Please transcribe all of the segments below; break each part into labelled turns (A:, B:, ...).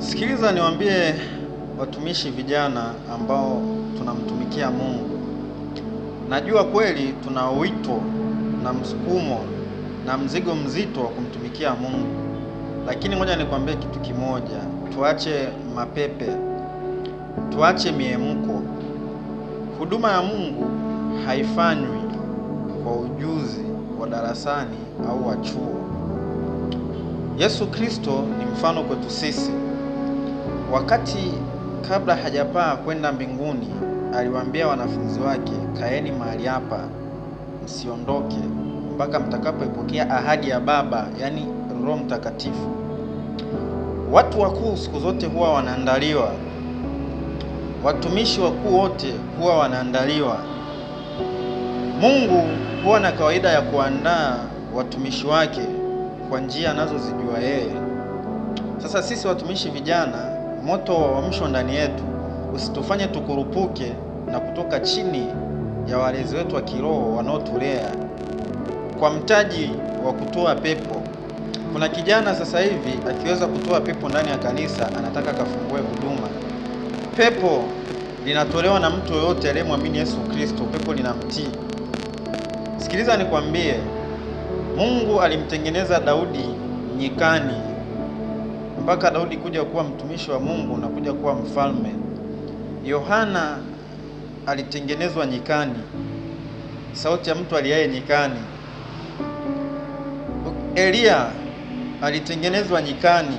A: Sikiliza niwaambie watumishi vijana ambao tunamtumikia Mungu. Najua kweli tuna wito na msukumo na mzigo mzito wa kumtumikia Mungu. Lakini ngoja nikwambie kitu kimoja, tuache mapepe. Tuache miemko. Huduma ya Mungu haifanywi kwa ujuzi wa darasani au wa chuo. Yesu Kristo ni mfano kwetu sisi. Wakati kabla hajapaa kwenda mbinguni, aliwaambia wanafunzi wake, kaeni mahali hapa, msiondoke mpaka mtakapoipokea ahadi ya Baba, yani Roho Mtakatifu. Watu wakuu siku zote huwa wanaandaliwa. Watumishi wakuu wote huwa wanaandaliwa. Mungu huwa na kawaida ya kuandaa watumishi wake kwa njia anazozijua yeye. Sasa sisi watumishi vijana, moto wa uamsho ndani yetu usitufanye tukurupuke na kutoka chini ya walezi wetu wa kiroho wanaotulea kwa mtaji wa kutoa pepo. Kuna kijana sasa hivi akiweza kutoa pepo ndani ya kanisa, anataka kafungue huduma. Pepo linatolewa na mtu yoyote aliyemwamini Yesu Kristo, pepo linamtii. Sikiliza nikwambie, Mungu alimtengeneza Daudi nyikani mpaka Daudi kuja kuwa mtumishi wa Mungu na kuja kuwa mfalme. Yohana alitengenezwa nyikani, sauti ya mtu aliaye nyikani. Elia alitengenezwa nyikani.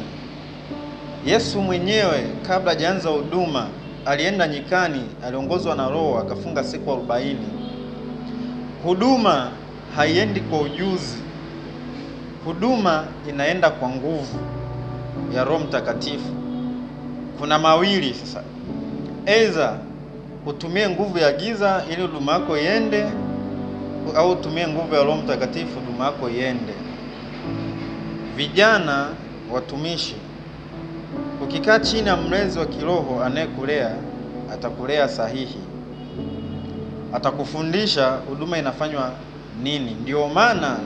A: Yesu mwenyewe kabla hajaanza huduma alienda nyikani, aliongozwa na Roho, akafunga siku 40. Huduma haiendi kwa ujuzi. Huduma inaenda kwa nguvu ya Roho Mtakatifu. Kuna mawili sasa. Aidha utumie nguvu ya giza ili huduma yako iende, au utumie nguvu ya Roho Mtakatifu huduma yako iende. Vijana watumishi, ukikaa chini ya mlezi wa kiroho anayekulea, atakulea sahihi, atakufundisha huduma inafanywa nini. Ndio maana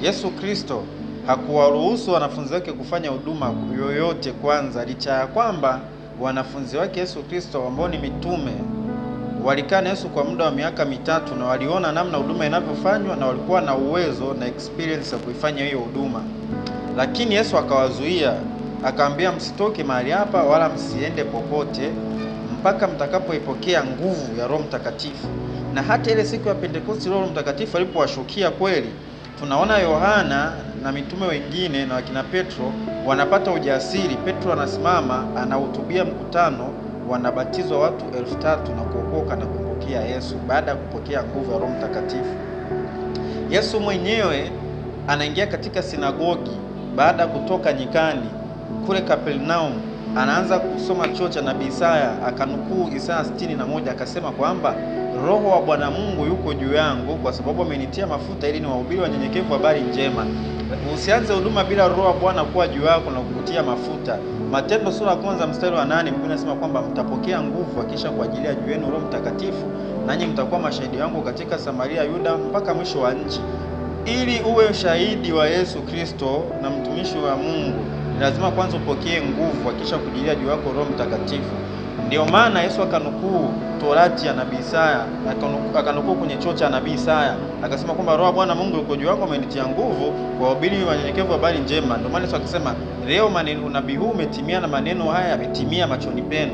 A: Yesu Kristo hakuwaruhusu wanafunzi wake kufanya huduma yoyote kwanza, licha ya kwamba wanafunzi wake Yesu Kristo ambao ni mitume walikaa na Yesu kwa muda wa miaka 3 na waliona namna huduma inavyofanywa na walikuwa na uwezo na experience ya kuifanya hiyo huduma. Lakini Yesu akawazuia, akaambia msitoke mahali hapa wala msiende popote mpaka mtakapoipokea nguvu ya Roho Mtakatifu. Na hata ile siku ya Pentekoste Roho Mtakatifu alipowashukia kweli, tunaona Yohana na mitume wengine na wakina Petro wanapata ujasiri. Petro anasimama anahutubia mkutano, wanabatizwa watu 3,000 na kuokoka na kumpokea Yesu baada ya kupokea nguvu ya Roho Mtakatifu. Yesu mwenyewe anaingia katika sinagogi baada ya kutoka nyikani kule Kapernaum, anaanza kusoma chuo cha nabii Isaya, akanukuu Isaya 61, akasema kwamba Roho wa Bwana Mungu yuko juu yangu kwa sababu amenitia mafuta ili niwahubiri wanyenyekevu habari njema. Usianze huduma bila Roho wa Bwana kuwa juu yako na kukutia mafuta. Matendo sura ya 1 mstari wa 8, Biblia inasema kwamba mtapokea nguvu akisha kuajilia juu yenu Roho Mtakatifu, nanyi mtakuwa mashahidi wangu katika Samaria, Yuda, mpaka mwisho wa nchi. Ili uwe shahidi wa Yesu Kristo na mtumishi wa Mungu, lazima kwanza upokee nguvu akisha kujilia juu yako Roho Mtakatifu. Ndio maana Yesu akanukuu Torati ya nabii Isaya, akanukuu kwenye chuo cha nabii Isaya, akasema kwamba Roho wa Bwana Mungu yuko juu yako, amenitia nguvu kuwahubiri wanyenyekevu habari njema. Ndio maana Yesu akasema leo maneno unabii huu umetimia na maneno haya yametimia machoni penu.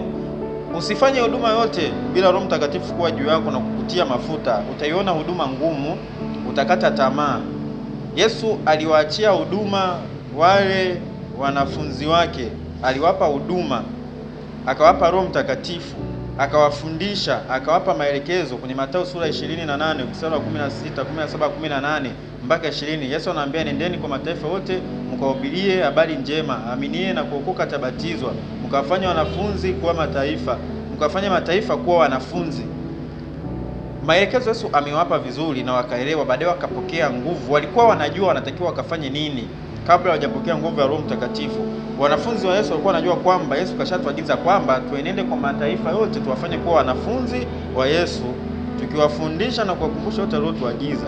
A: Usifanye huduma yote bila Roho Mtakatifu kuwa juu yako na kukutia mafuta. Utaiona huduma ngumu, utakata tamaa. Yesu aliwaachia huduma wale wanafunzi wake, aliwapa huduma, akawapa Roho Mtakatifu, akawafundisha, akawapa maelekezo. Kwenye Mathayo sura 28 mstari wa 16, 17, 18 mpaka 20, Yesu anaambia nendeni kwa mataifa yote mkawahubirie habari njema, aminie na kuokoka atabatizwa, mkawafanya wanafunzi kuwa mataifa, mkawafanya mataifa kuwa wanafunzi. Maelekezo Yesu amewapa vizuri na wakaelewa, baadaye wakapokea nguvu. Walikuwa wanajua wanatakiwa wakafanye nini kabla hawajapokea nguvu ya Roho Mtakatifu. Wanafunzi wa Yesu walikuwa wanajua kwamba Yesu kashatuagiza kwamba tuenende kwa mataifa yote tuwafanye kuwa wanafunzi wa Yesu, tukiwafundisha na kuwakumbusha yote aliyotuagiza.